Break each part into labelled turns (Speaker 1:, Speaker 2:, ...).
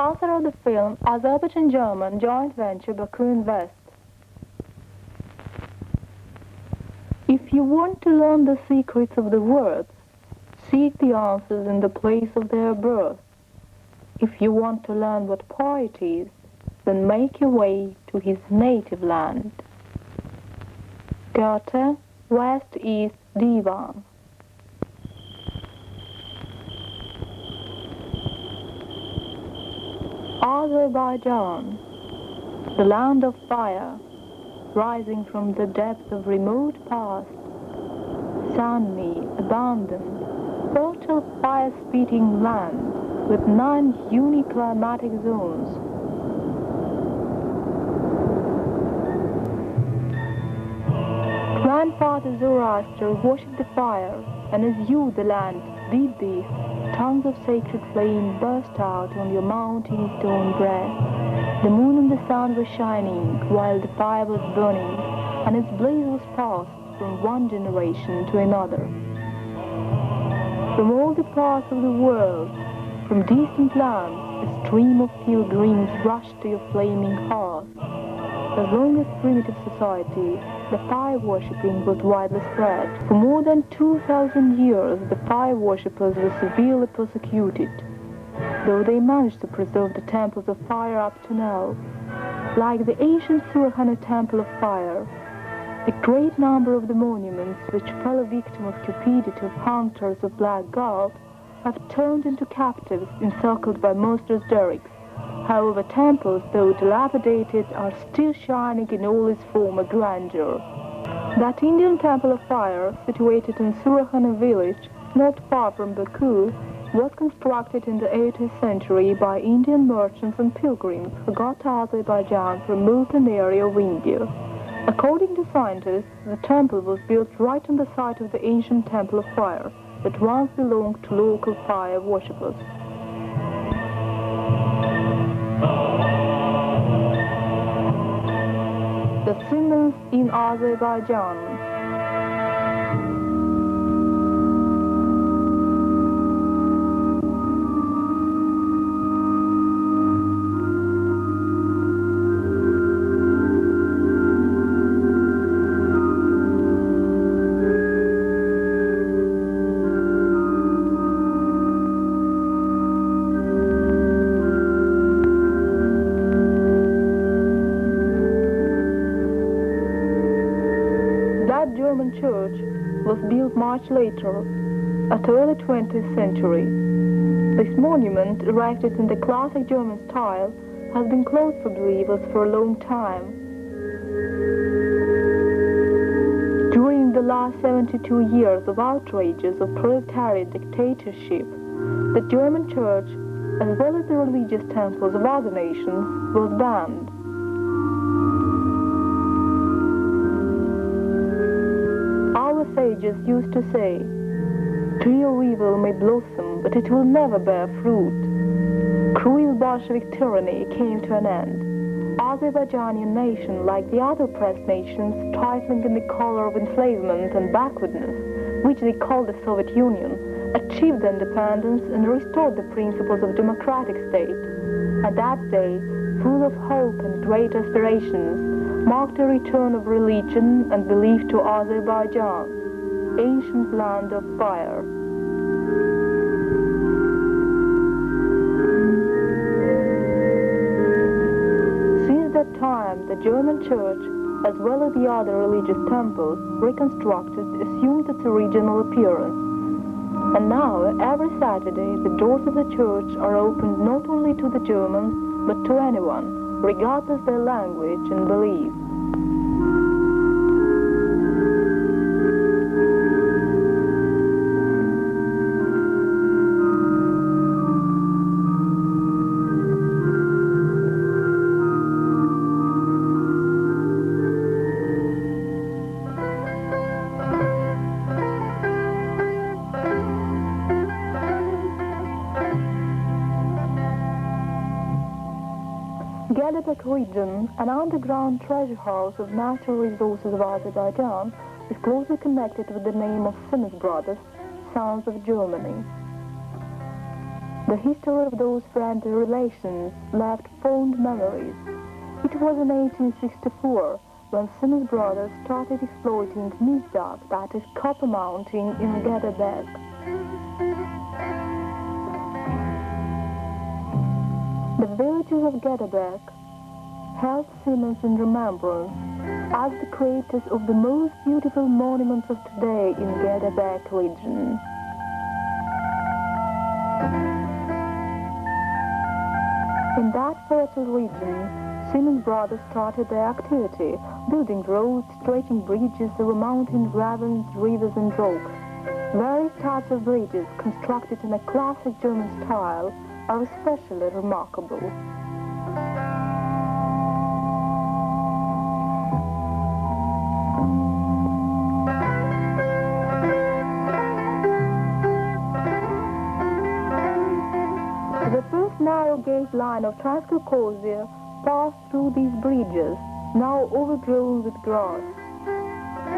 Speaker 1: author of the film Azerbaijan-German joint venture Baku Invest. If you want to learn the secrets of the words, seek the answers in the place of their birth. If you want to learn what poet is, then make your way to his native land. Goethe, West East Divan. Azerbaijan, the land of fire, rising from the depths of remote past, sunny, abundant, fertile fire-spitting land with 9 unique climatic zones. Grandfather Zoroaster worshipped the fire, and as you, the land, did this, tongues of sacred flame burst out on your mountain stone breast. The moon and the sun were shining while the fire was burning, and its blaze was passed from one generation to another. From all the parts of the world, from distant lands, a stream of pilgrims rushed to your flaming hearth. As long as primitive society, the fire worshipping was widely spread. For more than 2,000 years, the fire worshippers were severely persecuted, though they managed to preserve the temples of fire up to now. Like the ancient Surahana temple of fire, a great number of the monuments which fell a victim of cupidity of hunters of black gold have turned into captives encircled by monstrous derricks. However, temples, though dilapidated, are still shining in all its former grandeur. That Indian temple of fire, situated in Surahana village, not far from Baku, was constructed in the 18th century by Indian merchants and pilgrims who got to Azerbaijan from the mountain area of India. According to scientists, the temple was built right on the site of the ancient temple of fire that once belonged to local fire worshippers. The Siemens in Azerbaijan. Church was built much later, at the early 20th century. This monument, erected in the classic German style, has been closed for believers for a long time. During the last 72 years of outrages of proletariat dictatorship, the German church, as well as the religious temples of other nations, was banned. Sages used to say, "Tree of evil may blossom, but it will never bear fruit." Cruel Bolshevik tyranny came to an end. Azerbaijani nation, like the other oppressed nations, stifling in the color of enslavement and backwardness, which they called the Soviet Union, achieved independence and restored the principles of democratic state. And that day, full of hope and great aspirations, marked a return of religion and belief to Azerbaijan, ancient land of fire. Since that time, the German church, as well as the other religious temples, reconstructed, assumed its original appearance. And now, every Saturday, the doors of the church are opened not only to the Germans, but to anyone, regardless their language and belief. Gadabay region, an underground treasure house of natural resources of Azerbaijan, is closely connected with the name of Siemens brothers, sons of Germany. The history of those friendly relations left fond memories. It was in 1864 when Siemens brothers started exploiting Mizdag, that is copper mountain in Gadabay. The villages of Gadabay held Siemens in remembrance as the creators of the most beautiful monuments of today in Gadabay region. In that fertile region, Siemens brothers started their activity, building roads, stretching bridges over mountains, ravines, rivers and rocks. Various types of bridges, constructed in a classic German style, are especially remarkable. The first narrow gauge line of Transcaucasia passed through these bridges, now overgrown with grass.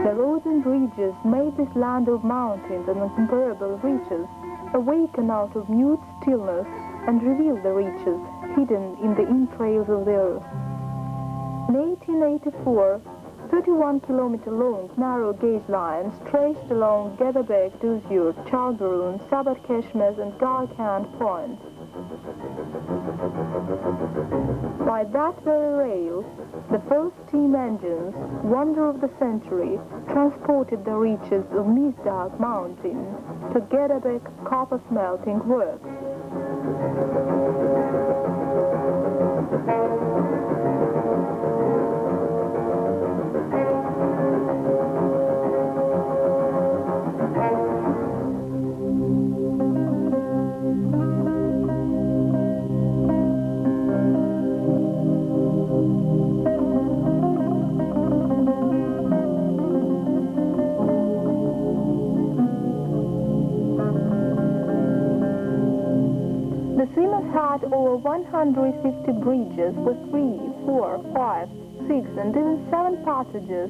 Speaker 1: The roads and bridges made this land of mountains and incomparable reaches awaken out of mute stillness and reveal the reaches hidden in the entrails of the earth. In 1884, 31-kilometer-long narrow gauge line stretched along Gadabay, Duzur, Chalburun, Sabat Keshmez and Galkand points. By that very rail, the first steam engines, wonder of the century, transported the reaches of Mizdag mountain to Gadabay copper smelting works. Over 150 bridges with 3, 4, 5, 6 and even 7 passages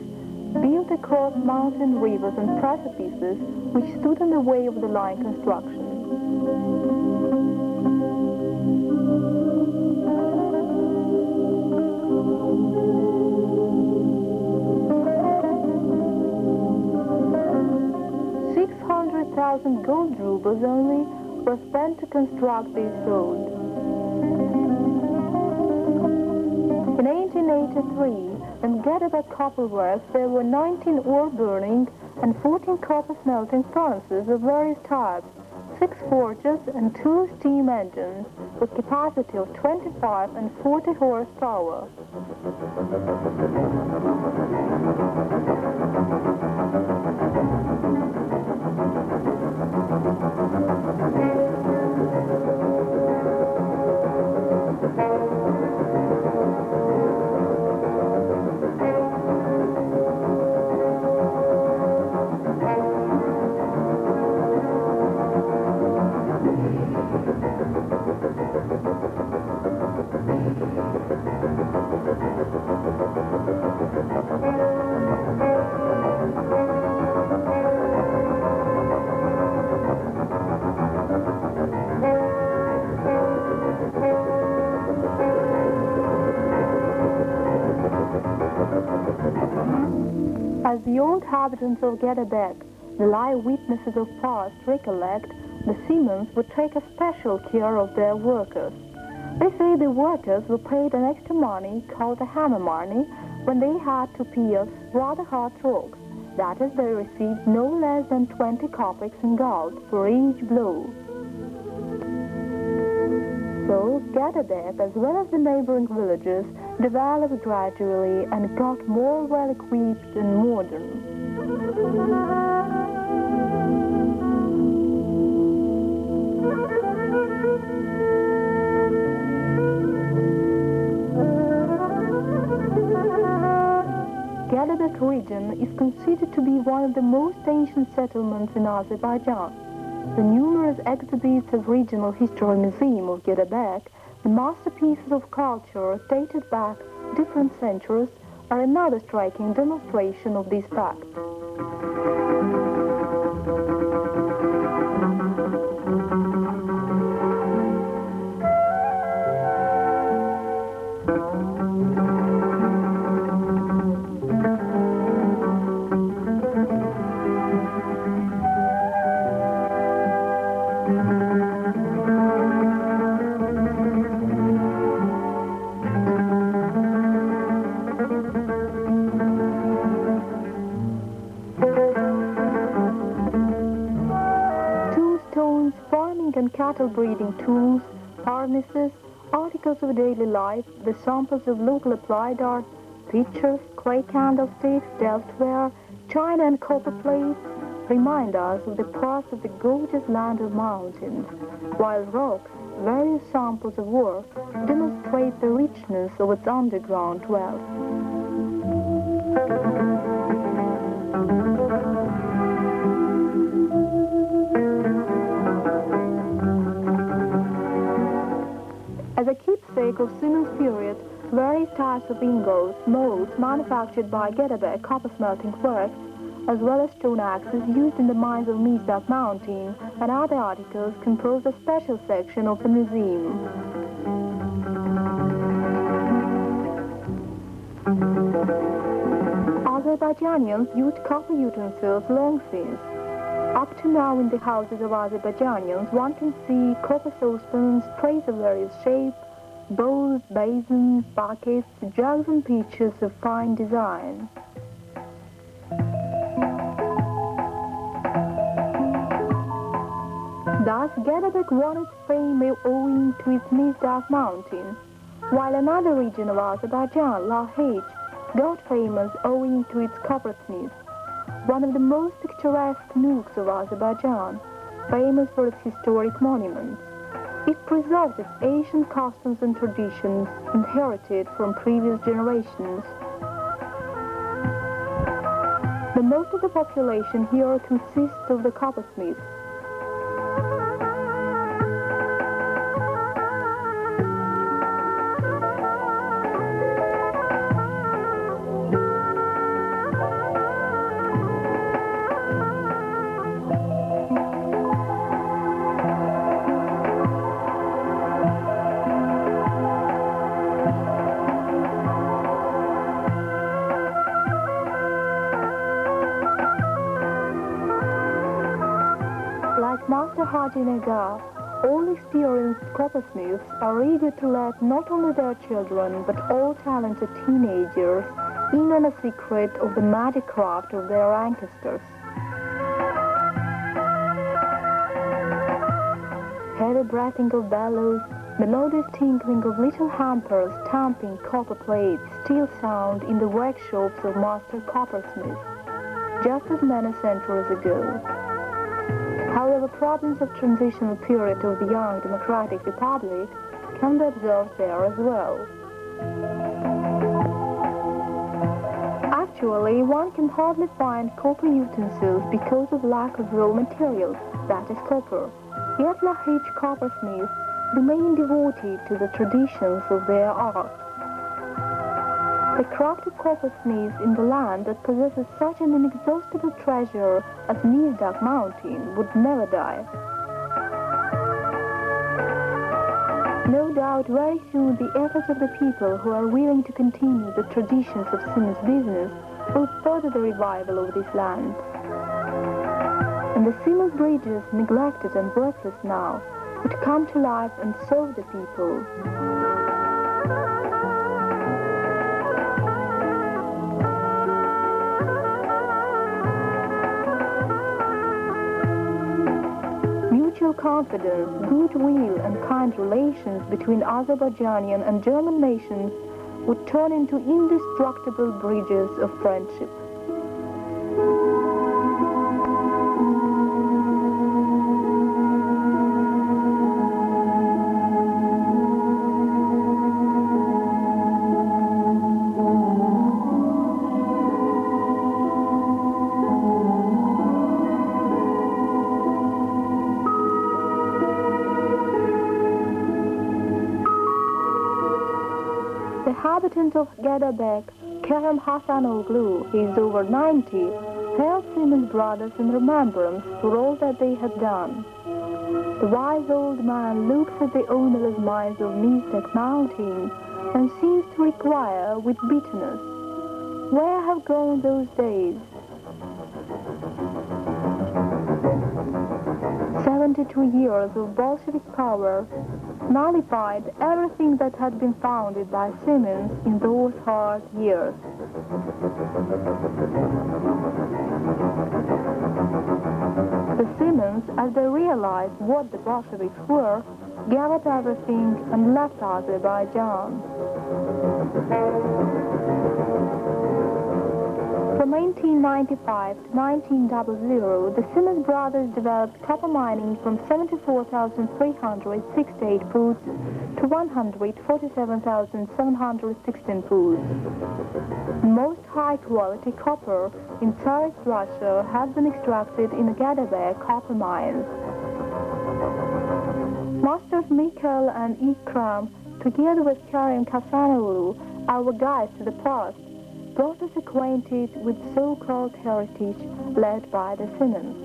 Speaker 1: built across mountain rivers and precipices which stood in the way of the line construction. $600,000 gold rubles only were spent to construct this road. In 1883, in Gadabay copper works, there were 19 ore burning and 14 copper smelting furnaces of various types, 6 forges and 2 steam engines with capacity of 25 and 40 horsepower. As the old inhabitants of Gadabay, the live witnesses of past, recollect, the Siemens would take a special care of their workers. They say the workers were paid an extra money called the hammer money when they had to pierce rather hard rocks. That is, they received no less than 20 kopecks in gold for each blow. So, Gadabay, as well as the neighboring villages, developed gradually and got more well-equipped and modern. Gadabay region is considered to be one of the most ancient settlements in Azerbaijan. The numerous exhibits of Regional History Museum of Gadabay, the masterpieces of culture dated back different centuries, are another striking demonstration of this fact. cattle breeding tools, harnesses, articles of daily life, the samples of local applied art, pictures, clay candlesticks, delftware, china and copper plates remind us of the past of the gorgeous land of mountains, while rocks, various samples of ore, demonstrate the richness of its underground wealth. As a keepsake of Siemens period, various types of ingots, molds manufactured by Gadabay copper smelting works, as well as stone axes used in the mines of Mizdak Mountain and other articles compose a special section of the museum. Azerbaijanians used copper utensils long since. Up to now in the houses of Azerbaijanians, one can see copper saucepans, trays of various shapes, bowls, basins, buckets, jugs and pitchers of fine design. Thus, Gadabay won its fame owing to its Mizdak mountain, while another region of Azerbaijan, Lahej, got famous owing to its coppersmiths, one of the most picturesque nooks of Azerbaijan, famous for its historic monuments. It preserves its ancient customs and traditions inherited from previous generations. The most of the population here consists of the coppersmiths. All experienced coppersmiths are eager to let not only their children but all talented teenagers in on a secret of the magic craft of their ancestors. Heavy breathing of bellows, melodious tinkling of little hampers stamping copper plates still sound in the workshops of master coppersmiths, just as many centuries ago. However, problems of transitional period of the young democratic republic can be observed there as well. Actually, one can hardly find copper utensils because of lack of raw materials, that is copper. Yet Lahej coppersmiths remain devoted to the traditions of their art. The craft of coppersmiths in the land that possesses such an inexhaustible treasure as Mizdak Mountain would never die. No doubt very soon the efforts of the people who are willing to continue the traditions of Siemens business will further the revival of this land. And the Siemens bridges, neglected and worthless now, would come to life and serve the people. Mutual confidence, goodwill and kind relations between Azerbaijani and German nations would turn into indestructible bridges of friendship. The inhabitant of Gadabay, Kerem Hasanoglu, is over 90, held Siemens brothers in remembrance for all that they had done. The wise old man looks at the ownerless mines of Mizdak Mountain and seems to inquire with bitterness, where have gone those days? 72 years of Bolshevik power, nullified everything that had been founded by Siemens in those hard years. The Siemens, as they realized what the Bolsheviks were, gave up everything and left Azerbaijan. From 1895 to 1900, the Siemens brothers developed copper mining from 74,368 poods to 147,716 poods. Most high-quality copper in Tsarist Russia has been extracted in the Gadabay copper mines. Masters Mikhail and Ikram, together with Karim Kasanoğlu, our guides to the past, brought us acquainted with so-called heritage led by the Siemens.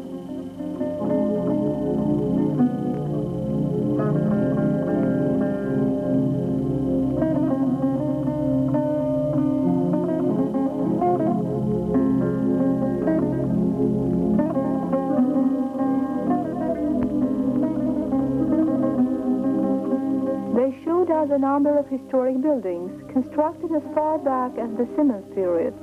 Speaker 1: They showed us a number of historic buildings constructed as far back as the Siemens period.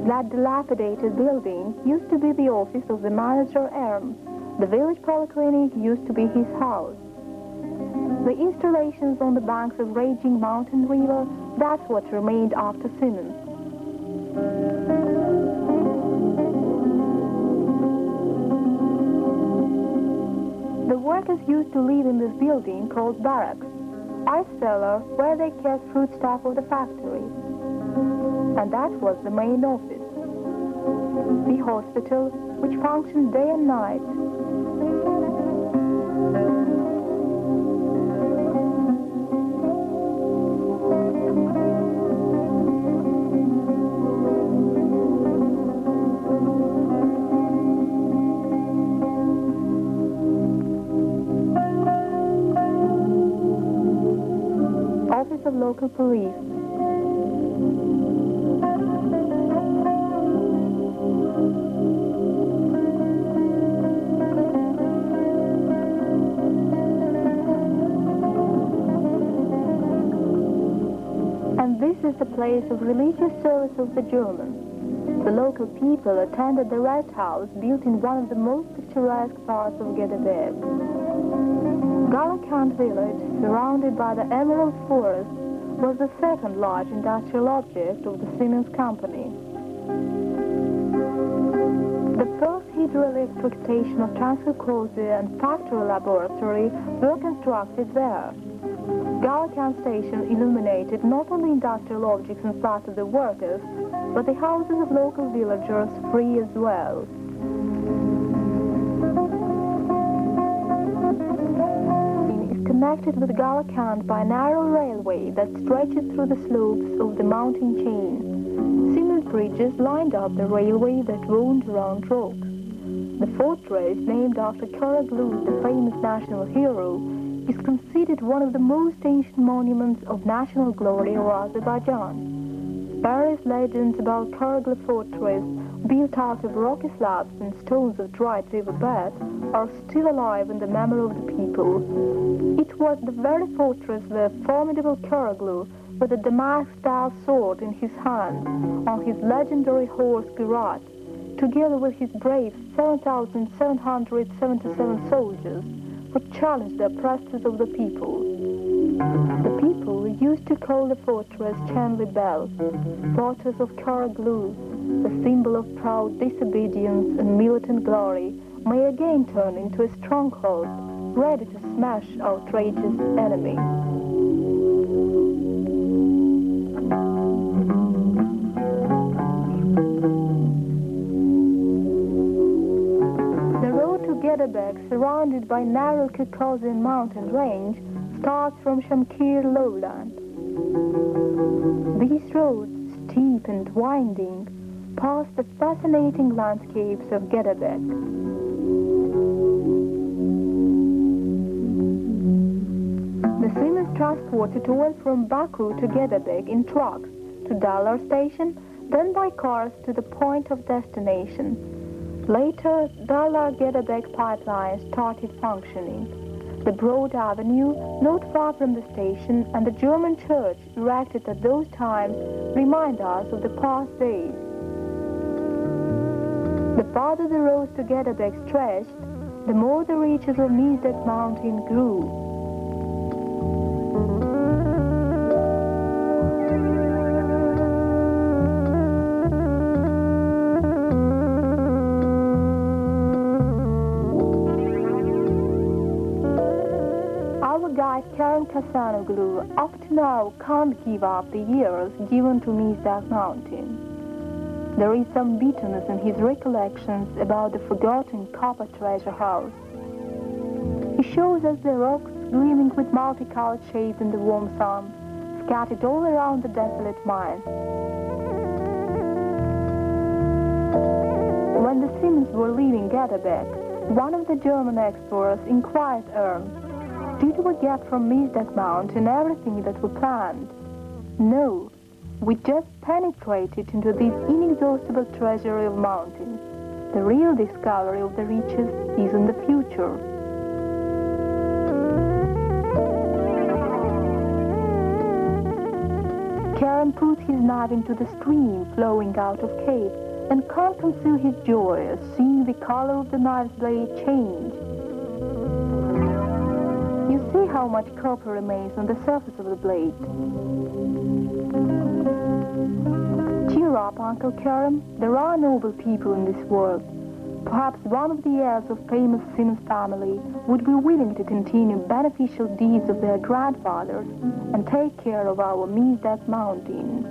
Speaker 1: That dilapidated building used to be the office of the manager Erm. The village polyclinic used to be his house. The installations on the banks of raging mountain river, that's what remained after Siemens. The workers used to live in this building called barracks, ice cellar where they kept foodstuff of the factory. And that was the main office. The hospital, which functioned day and night. Office of Local Police. And this is the place of religious service of the Germans. The local people attended the rest house built in one of the most picturesque parts of Gadabay. Galakand village, surrounded by the emerald forest, was the second large industrial object of the Siemens company. The first hydroelectric station of Transcaucasia and factory laboratory were constructed there. Galakand station illuminated not only industrial objects in sight of the workers, but the houses of local villagers free as well. Connected with Galakand by a narrow railway that stretches through the slopes of the mountain chain. Cement bridges lined up the railway that wound around rocks. The fortress, named after Karaglu, the famous national hero, is considered one of the most ancient monuments of national glory of Azerbaijan. Various legends about Karaglu fortress, built out of rocky slabs and stones of dried riverbed, are still alive in the memory of the people. It was the very fortress where formidable Karaglu, with a Damascus-style sword in his hand, on his legendary horse Girat, together with his brave 7,777 soldiers, would challenge the oppressors of the people. The people used to call the fortress Chenli Bell, fortress of Karaglu, the symbol of proud disobedience and militant glory, may again turn into a stronghold, ready to smash outrageous enemy. The road to Gadabay, surrounded by narrow Caucasian mountain range, starts from Shamkir lowland. These roads, steep and winding, pass the fascinating landscapes of Gadabay. The Siemens transported oil from Baku to Gadabay in trucks to Dalar station, then by cars to the point of destination. Later, Darlar-Gadabay pipeline started functioning. The broad avenue, not far from the station, and the German church erected at those times remind us of the past days. The farther the road to Gadabay stretched, the more the reaches of Mizdak mountain grew. Kerem Kasanoglu up to now can't give up the years given to Mizdak mountain. There is some bitterness in his recollections about the forgotten copper treasure house. He shows us the rocks gleaming with multicolored shades in the warm sun, scattered all around the desolate mine. When the Siemens were leaving Gadabay, one of the German explorers inquired "Did we get from Mizdak mountain everything that we planned?" "No, we just penetrated into this inexhaustible treasury of mountains. The real discovery of the riches is in the future." Kerem put his knife into the stream flowing out of cave and can't conceal his joy at seeing the color of the knife's blade change. You see how much copper remains on the surface of the blade. Cheer up, Uncle Kerem. There are noble people in this world. Perhaps one of the heirs of famous Siemens family would be willing to continue beneficial deeds of their grandfathers and take care of our Mizdak mountain.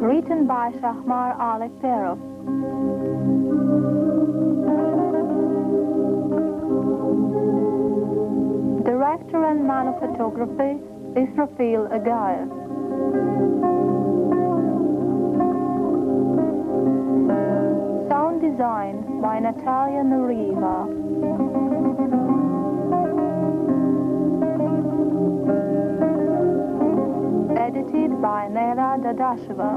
Speaker 1: Written by Shahmar Alakbarov. Director and man of photography, Israfil Agazadeh. Sound design by Natalia Nurieva. Edited by Nera Dadasheva.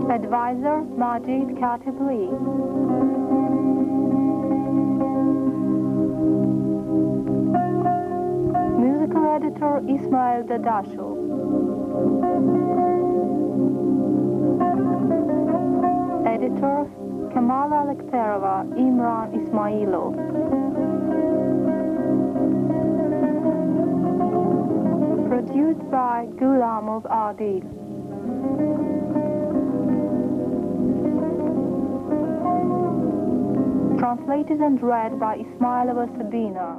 Speaker 1: Advisor Majid Katibli. Musical editor Ismail Dadashov. Editors Kamala Alekterova, Imran Ismailov. Produced by Gulamov Adil. Translated and read by Ismailova Sabina.